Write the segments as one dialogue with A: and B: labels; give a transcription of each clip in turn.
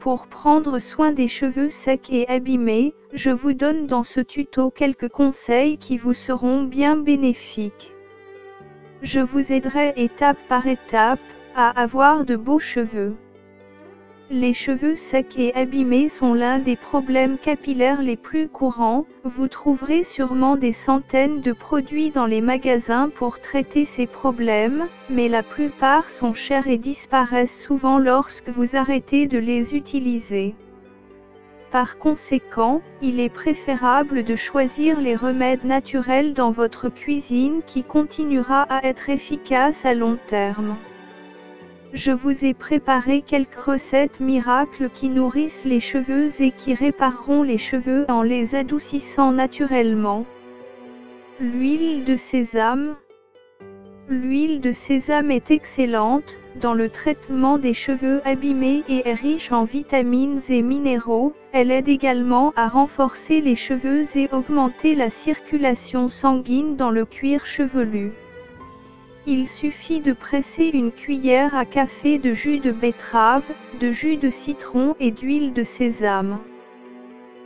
A: Pour prendre soin des cheveux secs et abîmés, je vous donne dans ce tuto quelques conseils qui vous seront bien bénéfiques. Je vous aiderai étape par étape à avoir de beaux cheveux. Les cheveux secs et abîmés sont l'un des problèmes capillaires les plus courants. Vous trouverez sûrement des centaines de produits dans les magasins pour traiter ces problèmes, mais la plupart sont chers et disparaissent souvent lorsque vous arrêtez de les utiliser. Par conséquent, il est préférable de choisir les remèdes naturels dans votre cuisine qui continuera à être efficace à long terme. Je vous ai préparé quelques recettes miracles qui nourrissent les cheveux et qui répareront les cheveux en les adoucissant naturellement. L'huile de sésame. L'huile de sésame est excellente dans le traitement des cheveux abîmés et est riche en vitamines et minéraux. Elle aide également à renforcer les cheveux et augmenter la circulation sanguine dans le cuir chevelu. Il suffit de presser une cuillère à café de jus de betterave, de jus de citron et d'huile de sésame.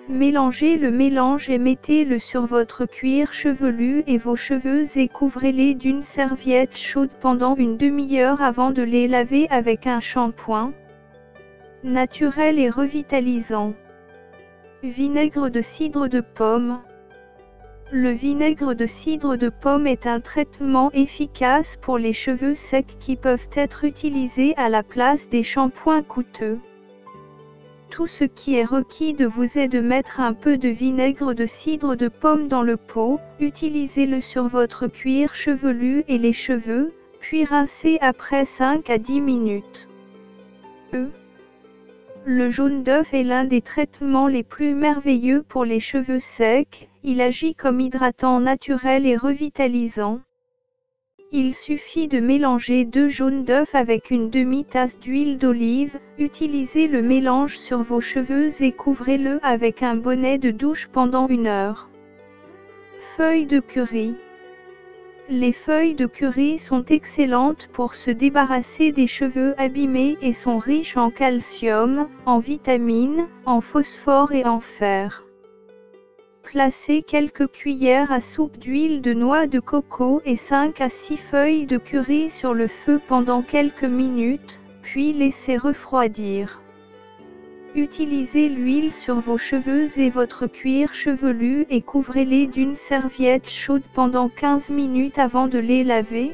A: Mélangez le mélange et mettez-le sur votre cuir chevelu et vos cheveux et couvrez-les d'une serviette chaude pendant une demi-heure avant de les laver avec un shampoing naturel et revitalisant. Vinaigre de cidre de pomme. Le vinaigre de cidre de pomme est un traitement efficace pour les cheveux secs qui peuvent être utilisés à la place des shampoings coûteux. Tout ce qui est requis de vous est de mettre un peu de vinaigre de cidre de pomme dans le pot, utilisez-le sur votre cuir chevelu et les cheveux, puis rincez après 5 à 10 minutes. Le jaune d'œuf est l'un des traitements les plus merveilleux pour les cheveux secs. Il agit comme hydratant naturel et revitalisant. Il suffit de mélanger 2 jaunes d'œuf avec une demi-tasse d'huile d'olive. Utilisez le mélange sur vos cheveux et couvrez-le avec un bonnet de douche pendant 1 heure. Feuilles de curry. Les feuilles de curry sont excellentes pour se débarrasser des cheveux abîmés et sont riches en calcium, en vitamines, en phosphore et en fer. Placez quelques cuillères à soupe d'huile de noix de coco et 5 à 6 feuilles de curry sur le feu pendant quelques minutes, puis laissez refroidir. Utilisez l'huile sur vos cheveux et votre cuir chevelu et couvrez-les d'une serviette chaude pendant 15 minutes avant de les laver.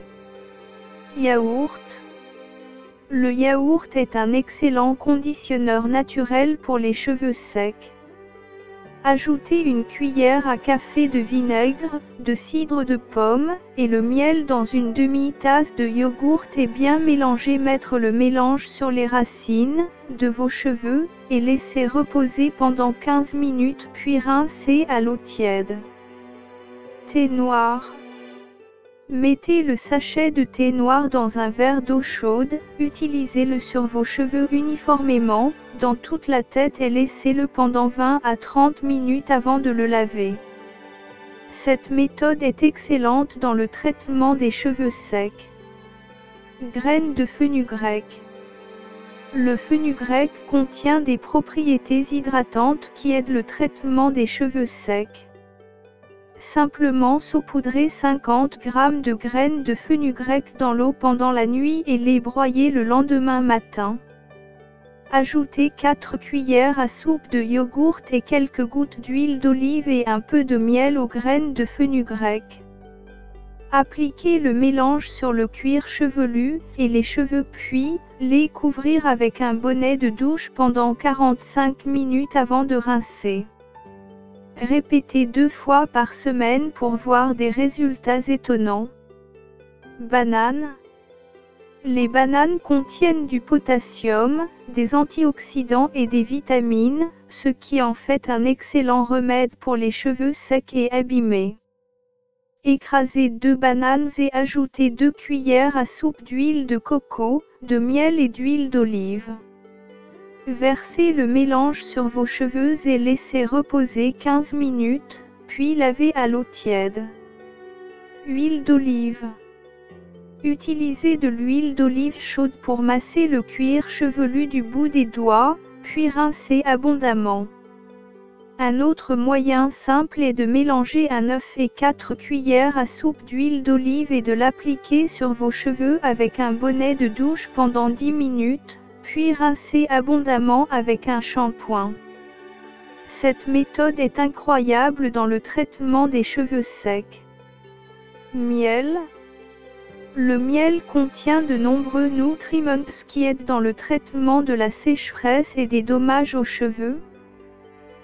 A: Yaourt. Le yaourt est un excellent conditionneur naturel pour les cheveux secs. Ajoutez une cuillère à café de vinaigre, de cidre de pomme, et le miel dans une demi-tasse de yogourt et bien mélanger. Mettre le mélange sur les racines de vos cheveux, et laisser reposer pendant 15 minutes puis rincer à l'eau tiède. Thé noir. Mettez le sachet de thé noir dans un verre d'eau chaude, utilisez-le sur vos cheveux uniformément, dans toute la tête et laissez-le pendant 20 à 30 minutes avant de le laver. Cette méthode est excellente dans le traitement des cheveux secs. Graines de fenugrec. Le fenugrec contient des propriétés hydratantes qui aident le traitement des cheveux secs. Simplement saupoudrer 50 g de graines de fenugrec dans l'eau pendant la nuit et les broyer le lendemain matin. Ajoutez 4 cuillères à soupe de yogourt et quelques gouttes d'huile d'olive et un peu de miel aux graines de fenugrec. Appliquez le mélange sur le cuir chevelu et les cheveux puis les couvrir avec un bonnet de douche pendant 45 minutes avant de rincer. Répétez 2 fois par semaine pour voir des résultats étonnants. Banane. Les bananes contiennent du potassium, des antioxydants et des vitamines, ce qui en fait un excellent remède pour les cheveux secs et abîmés. Écrasez 2 bananes et ajoutez 2 cuillères à soupe d'huile de coco, de miel et d'huile d'olive. Versez le mélange sur vos cheveux et laissez reposer 15 minutes, puis lavez à l'eau tiède. Huile d'olive. Utilisez de l'huile d'olive chaude pour masser le cuir chevelu du bout des doigts, puis rincez abondamment. Un autre moyen simple est de mélanger un œuf et 4 cuillères à soupe d'huile d'olive et de l'appliquer sur vos cheveux avec un bonnet de douche pendant 10 minutes, puis rincer abondamment avec un shampoing. Cette méthode est incroyable dans le traitement des cheveux secs. Miel. Le miel contient de nombreux nutriments qui aident dans le traitement de la sécheresse et des dommages aux cheveux.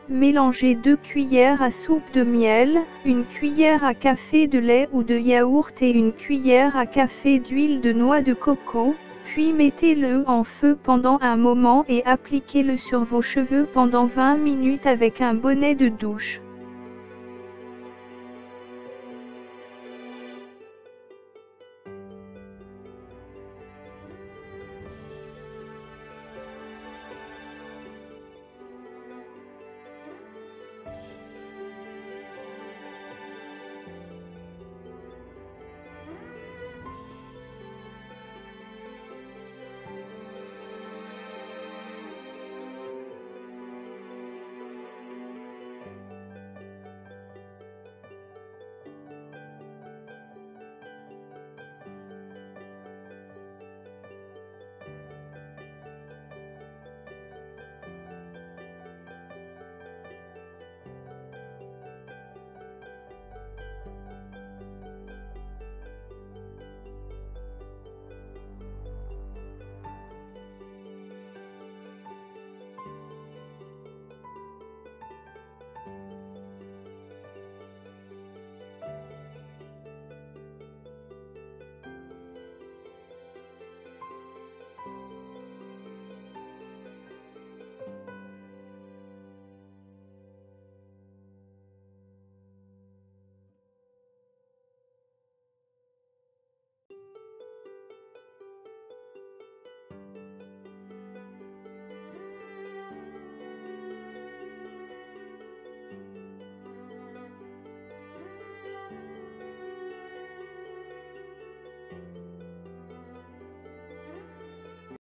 A: Mélangez 2 cuillères à soupe de miel, 1 cuillère à café de lait ou de yaourt et 1 cuillère à café d'huile de noix de coco, puis mettez-le en feu pendant un moment et appliquez-le sur vos cheveux pendant 20 minutes avec un bonnet de douche.